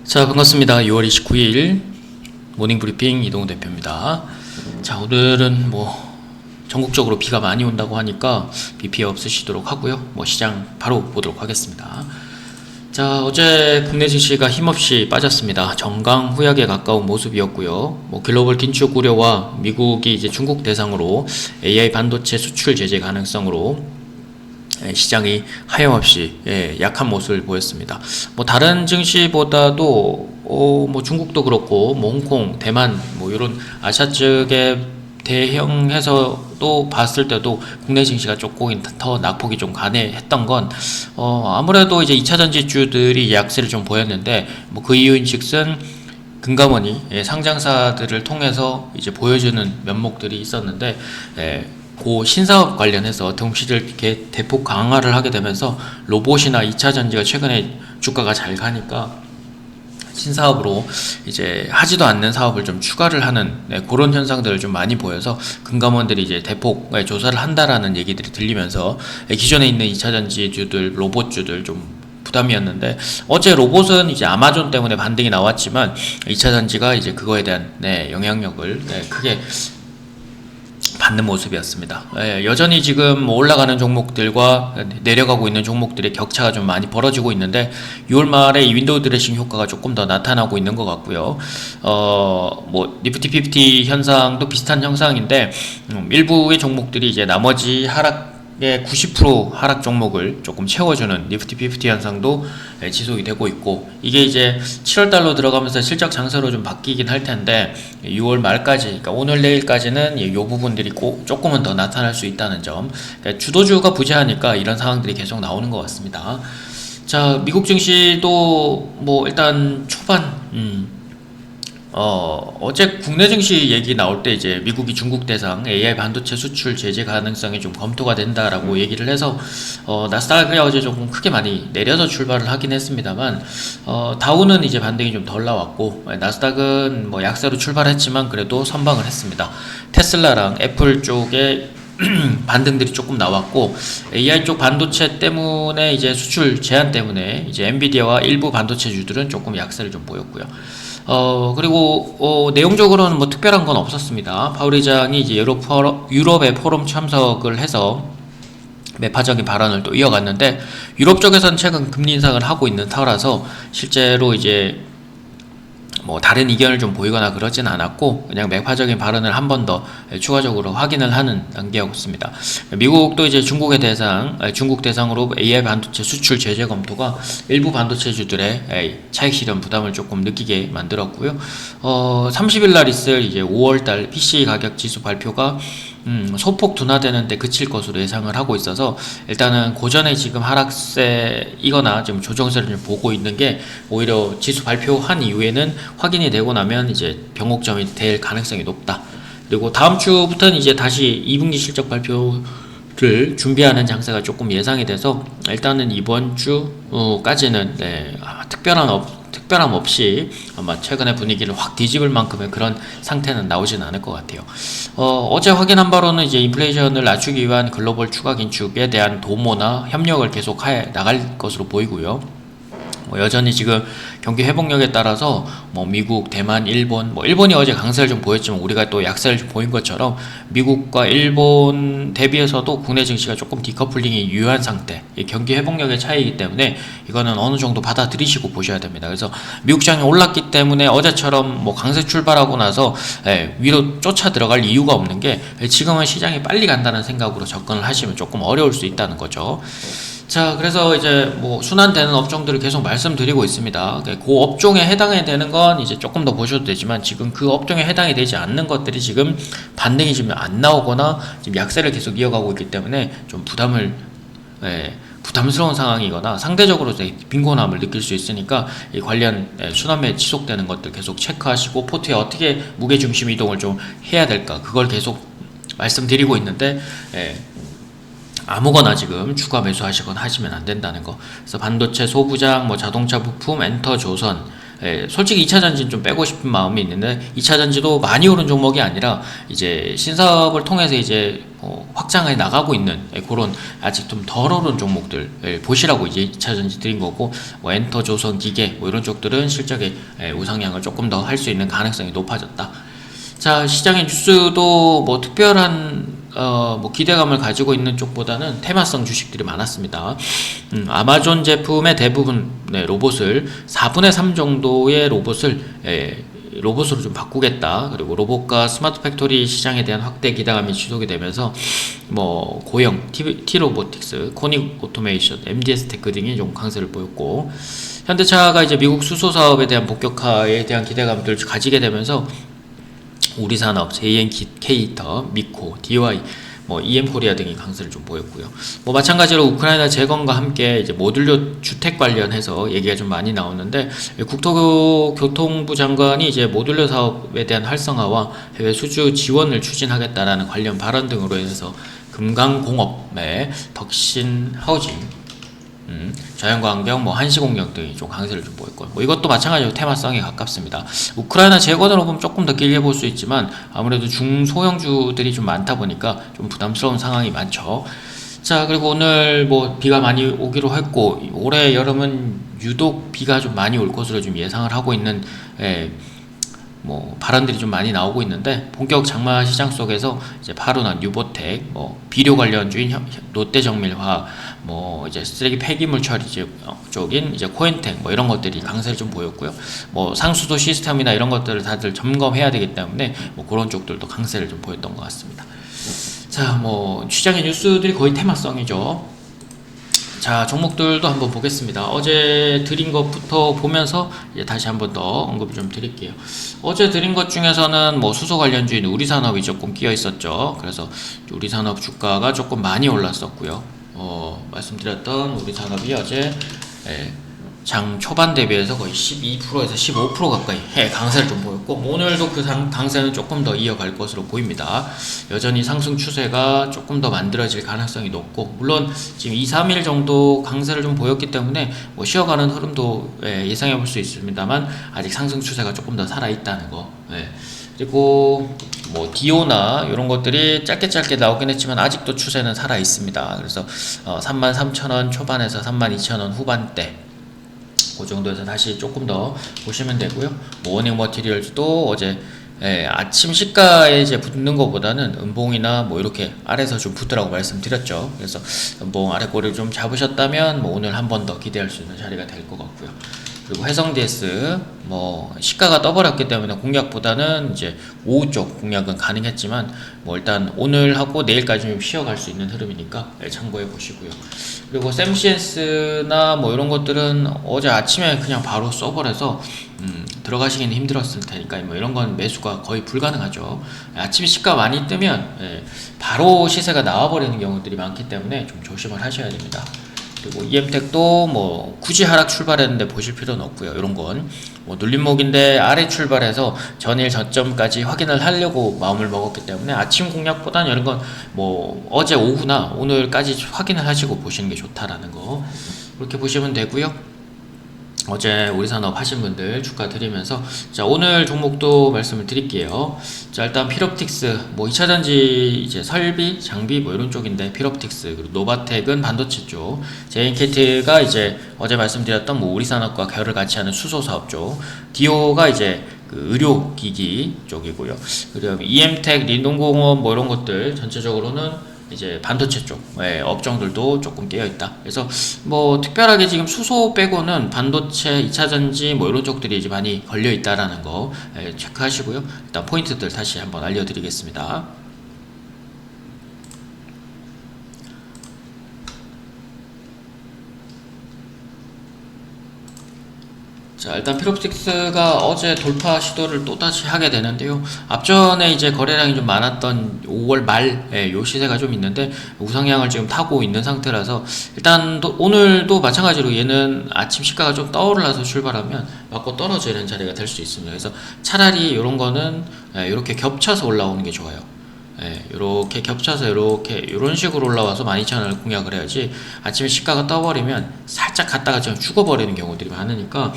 자, 반갑습니다. 6월 29일 모닝브리핑 이동훈 대표입니다. 자, 오늘은 전국적으로 비가 많이 온다고 하니까 비 피해 없으시도록 하고요. 시장 바로 보도록 하겠습니다. 자, 어제 국내 증시가 힘없이 빠졌습니다. 정강 후약에 가까운 모습이었고요. 글로벌 긴축 우려와 미국이 이제 중국 대상으로 AI 반도체 수출 제재 가능성으로 시장이 하염없이 약한 모습을 보였습니다. 다른 증시보다도 중국도 그렇고 홍콩, 대만 이런 아시아 쪽에 대형해서도 봤을 때도 국내 증시가 조금 더 낙폭이 좀 가능했던 건 아무래도 이제 2차전지주들이 약세를 좀 보였는데 그 이유인즉슨 금감원이 상장사들을 통해서 이제 보여주는 면목들이 있었는데 그 신사업 관련해서 동시를 이렇게 대폭 강화를 하게 되면서 로봇이나 2차전지가 최근에 주가가 잘 가니까 신사업으로 이제 하지도 않는 사업을 좀 추가를 하는 그런 현상들을 좀 많이 보여서 금감원들이 이제 대폭 조사를 한다라는 얘기들이 들리면서 기존에 있는 2차전지주들, 로봇주들 좀 부담이었는데 어제 로봇은 이제 아마존 때문에 반등이 나왔지만 2차전지가 이제 그거에 대한 영향력을 크게 받는 모습이었습니다. 여전히 지금 올라가는 종목들과 내려가고 있는 종목들의 격차가 좀 많이 벌어지고 있는데 6월 말에 이 윈도우 드레싱 효과가 조금 더 나타나고 있는 것 같고요. 니프티 50 현상도 비슷한 현상인데 일부의 종목들이 이제 나머지 하락의 90% 하락 종목을 조금 채워주는 니프티 50 현상도 지속이 되고 있고, 이게 이제 7월달로 들어가면서 실적 장세로 좀 바뀌긴 할 텐데 6월 말까지, 그러니까 오늘 내일까지는 이 부분들이 조금은 더 나타날 수 있다는 점, 그러니까 주도주가 부재하니까 이런 상황들이 계속 나오는 것 같습니다. 자, 미국 증시도 일단 초반 어제 국내 증시 얘기 나올 때 이제 미국이 중국 대상 AI 반도체 수출 제재 가능성이 좀 검토가 된다라고 얘기를 해서 나스닥이 어제 조금 크게 많이 내려서 출발을 하긴 했습니다만 다우는 이제 반등이 좀 덜 나왔고 나스닥은 약세로 출발했지만 그래도 선방을 했습니다. 테슬라랑 애플 쪽에 반등들이 조금 나왔고, AI 쪽 반도체 때문에 이제 수출 제한 때문에 이제 엔비디아와 일부 반도체주들은 조금 약세를 좀 보였고요. 그리고 내용적으로는 특별한 건 없었습니다. 파월 의장이 이제 유럽의 포럼 참석을 해서 매파적인 발언을 또 이어갔는데, 유럽 쪽에서는 최근 금리 인상을 하고 있는 터라서 실제로 이제 다른 이견을 좀 보이거나 그러진 않았고 그냥 매파적인 발언을 한 번 더 추가적으로 확인을 하는 단계였습니다. 미국도 이제 중국 대상으로 AI 반도체 수출 제재 검토가 일부 반도체주들의 차익 실현 부담을 조금 느끼게 만들었고요. 30일 날 있을 이제 5월달 PC 가격 지수 발표가 소폭 둔화되는데 그칠 것으로 예상을 하고 있어서 일단은 고전에 지금 하락세이거나 지금 조정세를 좀 보고 있는 게 오히려 지수 발표한 이후에는 확인이 되고 나면 이제 변곡점이 될 가능성이 높다. 그리고 다음 주부터는 이제 다시 2분기 실적 발표를 준비하는 장세가 조금 예상이 돼서 일단은 이번 주까지는 특별함 없이 아마 최근의 분위기를 확 뒤집을 만큼의 그런 상태는 나오진 않을 것 같아요. 어제 확인한 바로는 이제 인플레이션을 낮추기 위한 글로벌 추가 긴축에 대한 도모나 협력을 계속 나갈 것으로 보이고요. 여전히 지금 경기 회복력에 따라서 미국, 대만, 일본이 어제 강세를 좀 보였지만 우리가 또 약세를 좀 보인 것처럼 미국과 일본 대비해서도 국내 증시가 조금 디커플링이 유효한 상태, 경기 회복력의 차이이기 때문에 이거는 어느 정도 받아들이시고 보셔야 됩니다. 그래서 미국 시장이 올랐기 때문에 어제처럼 강세 출발하고 나서 위로 쫓아 들어갈 이유가 없는 게 지금은 시장이 빨리 간다는 생각으로 접근을 하시면 조금 어려울 수 있다는 거죠. 자, 그래서 이제 순환되는 업종들을 계속 말씀드리고 있습니다. 그 업종에 해당이 되는 건 이제 조금 더 보셔도 되지만 지금 그 업종에 해당이 되지 않는 것들이 지금 반등이 지금 안 나오거나 지금 약세를 계속 이어가고 있기 때문에 좀 부담스러운 상황이거나 상대적으로 빈곤함을 느낄 수 있으니까 이 관련 순환매 지속되는 것들 계속 체크하시고 포트에 어떻게 무게중심 이동을 좀 해야 될까, 그걸 계속 말씀드리고 있는데 아무거나 지금 추가 매수하시거나 하시면 안 된다는 거. 그래서 반도체, 소부장, 자동차 부품, 엔터, 조선, 솔직히 2차 전지는 좀 빼고 싶은 마음이 있는데 2차 전지도 많이 오른 종목이 아니라 이제 신사업을 통해서 이제 확장해 나가고 있는 그런 아직 좀 덜 오른 종목들 보시라고 이제 2차 전지 드린 거고, 뭐 엔터, 조선, 기계 뭐 이런 쪽들은 실적의 우상향을 조금 더 할 수 있는 가능성이 높아졌다. 자, 시장의 뉴스도 뭐 특별한 뭐 기대감을 가지고 있는 쪽보다는 테마성 주식들이 많았습니다. 아마존 제품의 대부분 로봇을 4분의 3 정도의 로봇을 로봇으로 좀 바꾸겠다. 그리고 로봇과 스마트 팩토리 시장에 대한 확대 기대감이 지속이 되면서 뭐 고영, T-로보틱스, 코닉 오토메이션, MDS 테크 등이 좀 강세를 보였고, 현대차가 이제 미국 수소 사업에 대한 본격화에 대한 기대감들을 가지게 되면서 우리산업, JNK 히터, 미코, DY, 뭐 EM코리아 등이 강세를 좀 보였고요. 뭐 마찬가지로 우크라이나 재건과 함께 이제 모듈러 주택 관련해서 얘기가 좀 많이 나오는데, 국토교통부 장관이 이제 모듈러 사업에 대한 활성화와 해외 수주 지원을 추진하겠다라는 관련 발언 등으로 인해서 금강공업, 덕신 하우징, 자연광경, 뭐 한시공명 등이 좀 강세를 좀 보였고, 뭐 이것도 마찬가지로 테마성에 가깝습니다. 우크라이나 재건으로 보면 조금 더 길게 볼 수 있지만 아무래도 중소형주들이 좀 많다 보니까 좀 부담스러운 상황이 많죠. 자, 그리고 오늘 뭐 비가 많이 오기로 했고, 올해 여름은 유독 비가 좀 많이 올 것으로 좀 예상을 하고 있는 뭐 발언들이 좀 많이 나오고 있는데, 본격 장마 시장 속에서 이제 파루나 뉴보텍, 뭐 비료 관련주인 롯데정밀화학, 뭐 이제 쓰레기 폐기물 처리 쪽인 이제 코엔텍, 뭐 이런 것들이 강세를 좀 보였고요. 뭐 상수도 시스템이나 이런 것들을 다들 점검해야 되기 때문에 뭐 그런 쪽들도 강세를 좀 보였던 것 같습니다. 자, 뭐 시장의 뉴스들이 거의 테마성이죠. 자, 종목들도 한번 보겠습니다. 어제 드린 것부터 보면서 이제 다시 한번 더 언급 좀 드릴게요. 어제 드린 것 중에서는 뭐 수소 관련주인 우리산업이 조금 끼어 있었죠. 그래서 우리산업 주가가 조금 많이 올랐었고요. 말씀드렸던 우리산업이 어제 장 초반 대비해서 거의 12%에서 15% 가까이 강세를 좀 보였고, 오늘도 그 강세는 조금 더 이어갈 것으로 보입니다. 여전히 상승 추세가 조금 더 만들어질 가능성이 높고, 물론 지금 2-3일 정도 강세를 좀 보였기 때문에 뭐 쉬어가는 흐름도 예상해 볼 수 있습니다만, 아직 상승 추세가 조금 더 살아있다는 거. 그리고 뭐 디오나 이런 것들이 짧게 나오긴 했지만 아직도 추세는 살아 있습니다. 그래서 33,000원 초반에서 32,000원 후반대 그 정도에서 다시 조금 더 보시면 되고요. 뭐 워닝 머티리얼즈도 어제 아침 시가에 이제 붙는 것보다는 음봉이나 뭐 이렇게 아래에서 좀 붙으라고 말씀드렸죠. 그래서 음봉 아래 꼬리를 좀 잡으셨다면 뭐 오늘 한 번 더 기대할 수 있는 자리가 될 것 같고요. 그리고 해성 DS 뭐 시가가 떠버렸기 때문에 공략보다는 이제 오후 쪽 공략은 가능했지만, 뭐 일단 오늘 하고 내일까지 좀 쉬어갈 수 있는 흐름이니까 참고해 보시고요. 그리고 샘시엔스나 뭐 이런 것들은 어제 아침에 그냥 바로 써버려서 들어가시기는 힘들었을 테니까 뭐 이런 건 매수가 거의 불가능하죠. 아침에 시가 많이 뜨면 바로 시세가 나와버리는 경우들이 많기 때문에 좀 조심을 하셔야 됩니다. 그리고 EM텍도 뭐 굳이 하락 출발했는데 보실 필요는 없고요. 이런 건 뭐 눌림목인데 아래 출발해서 전일 저점까지 확인을 하려고 마음을 먹었기 때문에 아침 공략보다는 이런 건 뭐 어제 오후나 오늘까지 확인을 하시고 보시는 게 좋다라는 거, 그렇게 보시면 되고요. 어제 우리산업 하신 분들 축하드리면서, 자, 오늘 종목도 말씀을 드릴게요. 자, 일단 필옵틱스, 뭐 2차전지 이제 설비, 장비 뭐 이런 쪽인데 필옵틱스, 그리고 노바텍은 반도체 쪽, JNKT가 이제 어제 말씀드렸던 뭐 우리산업과 결을 같이 하는 수소 사업 쪽, 디오가 이제 그 의료기기 쪽이고요. 그리고 EM텍, 린동공업 뭐 이런 것들 전체적으로는 이제 반도체 쪽 업종들도 조금 깨어있다. 그래서 뭐 특별하게 지금 수소 빼고는 반도체, 2차전지 뭐 이런 쪽들이 이제 많이 걸려있다라는 거 체크하시고요. 일단 포인트들 다시 한번 알려드리겠습니다. 자, 일단 필옵틱스가 어제 돌파 시도를 또다시 하게 되는데요. 앞전에 이제 거래량이 좀 많았던 5월 말 요 시세가 좀 있는데 우상향을 지금 타고 있는 상태라서, 일단 오늘도 마찬가지로 얘는 아침 시가가 좀 떠올라서 출발하면 맞고 떨어지는 자리가 될 수 있습니다. 그래서 차라리 이런 거는 이렇게 겹쳐서 올라오는 게 좋아요. 이렇게 겹쳐서 이런 식으로 올라와서 12,000원을 공략을 해야지 아침에 시가가 떠버리면 살짝 갔다가 좀 죽어버리는 경우들이 많으니까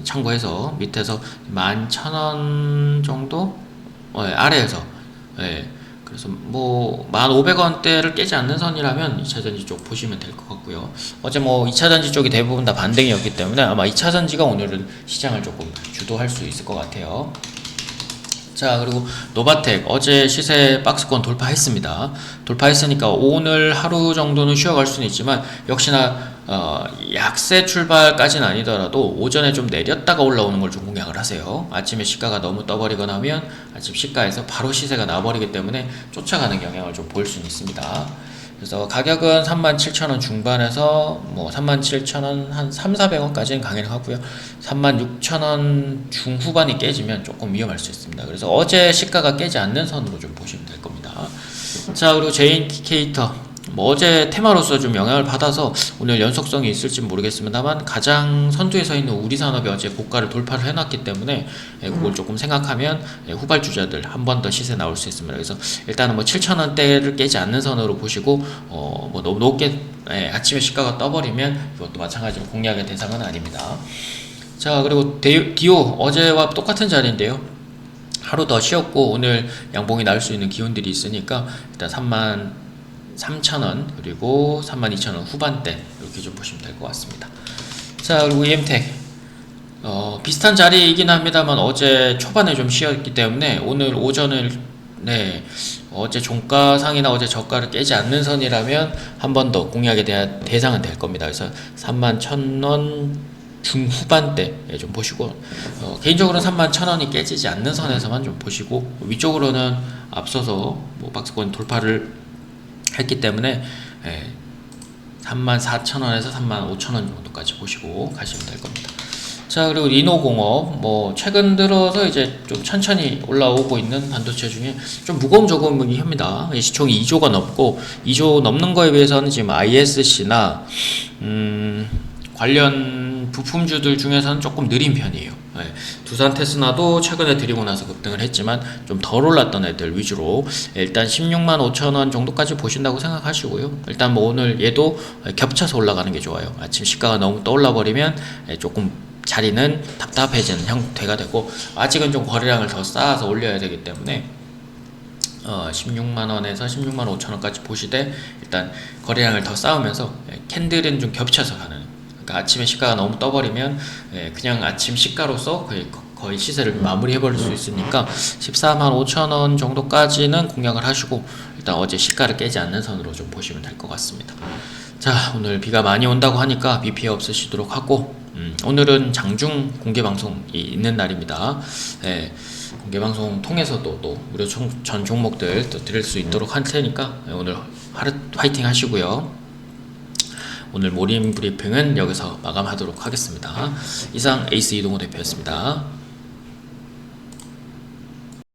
참고해서 밑에서 11,000원 정도 아래에서 그래서 뭐 1,500원대를 깨지 않는 선이라면 2차전지 쪽 보시면 될 것 같고요. 어제 뭐 2차전지 쪽이 대부분 다 반등이었기 때문에 아마 2차전지가 오늘은 시장을 조금 주도할 수 있을 것 같아요. 자, 그리고 노바텍 어제 시세 박스권 돌파했습니다. 돌파했으니까 오늘 하루 정도는 쉬어갈 수는 있지만 역시나 약세 출발까지는 아니더라도 오전에 좀 내렸다가 올라오는 걸 좀 공략을 하세요. 아침에 시가가 너무 떠버리거나 하면 아침 시가에서 바로 시세가 나버리기 때문에 쫓아가는 영향을 좀 볼 수는 있습니다. 그래서 가격은 37,000원 중반에서 뭐 37,000원 한 3,400원까지는 강행을 하고요. 36,000원 중후반이 깨지면 조금 위험할 수 있습니다. 그래서 어제 시가가 깨지 않는 선으로 좀 보시면 될 겁니다. 자, 그리고 제인디케이터 뭐 어제 테마로서 좀 영향을 받아서 오늘 연속성이 있을지 모르겠습니다만 가장 선두에 서 있는 우리산업이 어제 고가를 돌파를 해놨기 때문에 그걸 조금 생각하면 후발주자들 한 번 더 시세 나올 수 있습니다. 그래서 일단은 뭐 7,000원대를 깨지 않는 선으로 보시고 뭐 너무 높게 아침에 시가가 떠버리면 이것도 마찬가지로 공략의 대상은 아닙니다. 자, 그리고 디오 어제와 똑같은 자리인데요. 하루 더 쉬었고 오늘 양봉이 나올 수 있는 기운들이 있으니까 일단 33,000원 그리고 32,000원 후반대 이렇게 좀 보시면 될 것 같습니다. 자, 그리고 EM텍 비슷한 자리이긴 합니다만 어제 초반에 좀 쉬었기 때문에 오늘 오전을 어제 종가상이나 어제 저가를 깨지 않는 선이라면 한 번 더 공략에 대한 대상은 될 겁니다. 그래서 31,000원 중후반대 좀 보시고 개인적으로는 31,000원이 깨지지 않는 선에서만 좀 보시고 위쪽으로는 앞서서 뭐 박스권 돌파를 했기 때문에 34,000원에서 35,000원 정도까지 보시고 가시면 될 겁니다. 자, 그리고 리노공업 뭐 최근 들어서 이제 좀 천천히 올라오고 있는 반도체 중에 좀 무거운 저금이 합니다. 시총이 2조가 넘고 2조 넘는 거에 비해서는 지금 ISC나 관련 부품주들 중에서는 조금 느린 편이에요. 두산 테스나도 최근에 들이고 나서 급등을 했지만 좀 덜 올랐던 애들 위주로 일단 16만 5천원 정도까지 보신다고 생각하시고요. 일단 뭐 오늘 얘도 겹쳐서 올라가는 게 좋아요. 아침 시가가 너무 떠올라 버리면 조금 자리는 답답해지는 형태가 되고 아직은 좀 거래량을 더 쌓아서 올려야 되기 때문에 16만원에서 16만 5천원까지 보시되 일단 거래량을 더 쌓으면서 캔들은 좀 겹쳐서 가는, 그러니까 아침에 시가가 너무 떠버리면 그냥 아침 시가로서 거의 시세를 마무리해버릴 수 있으니까 14만 5천원 정도까지는 공략을 하시고 일단 어제 시가를 깨지 않는 선으로 좀 보시면 될 것 같습니다. 자, 오늘 비가 많이 온다고 하니까 비 피해 없으시도록 하고 오늘은 장중 공개방송이 있는 날입니다. 공개방송 통해서도 또 무료 전 종목들 또 드릴 수 있도록 할 테니까 오늘 하루 화이팅 하시고요. 오늘 모닝 브리핑은 여기서 마감하도록 하겠습니다. 이상 에이스 이동호 대표였습니다.